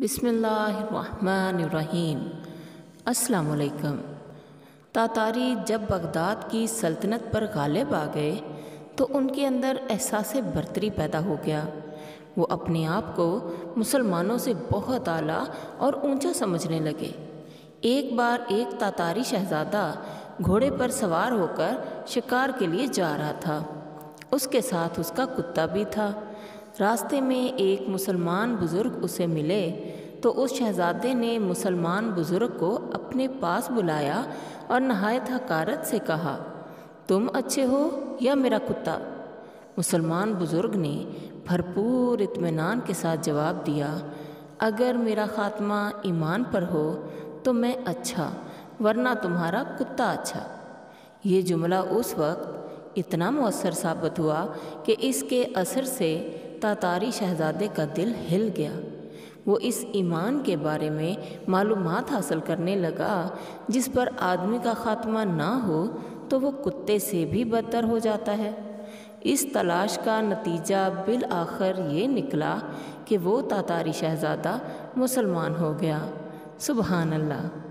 بسم اللہ الرحمن الرحیم۔ السلام علیکم۔ تاتاری جب بغداد کی سلطنت پر غالب آ گئے تو ان کے اندر احساس برتری پیدا ہو گیا۔ وہ اپنے آپ کو مسلمانوں سے بہت اعلیٰ اور اونچا سمجھنے لگے۔ ایک بار ایک تاتاری شہزادہ گھوڑے پر سوار ہو کر شکار کے لیے جا رہا تھا۔ اس کے ساتھ اس کا کتا بھی تھا۔ راستے میں ایک مسلمان بزرگ اسے ملے تو اس شہزادے نے مسلمان بزرگ کو اپنے پاس بلایا اور نہایت حقارت سے کہا، تم اچھے ہو یا میرا کتا؟ مسلمان بزرگ نے بھرپور اطمینان کے ساتھ جواب دیا، اگر میرا خاتمہ ایمان پر ہو تو میں اچھا، ورنہ تمہارا کتا اچھا۔ یہ جملہ اس وقت اتنا مؤثر ثابت ہوا کہ اس کے اثر سے تاتاری شہزادے کا دل ہل گیا۔ وہ اس ایمان کے بارے میں معلومات حاصل کرنے لگا جس پر آدمی کا خاتمہ نہ ہو تو وہ کتے سے بھی بدتر ہو جاتا ہے۔ اس تلاش کا نتیجہ بالآخر یہ نکلا کہ وہ تاتاری شہزادہ مسلمان ہو گیا۔ سبحان اللہ۔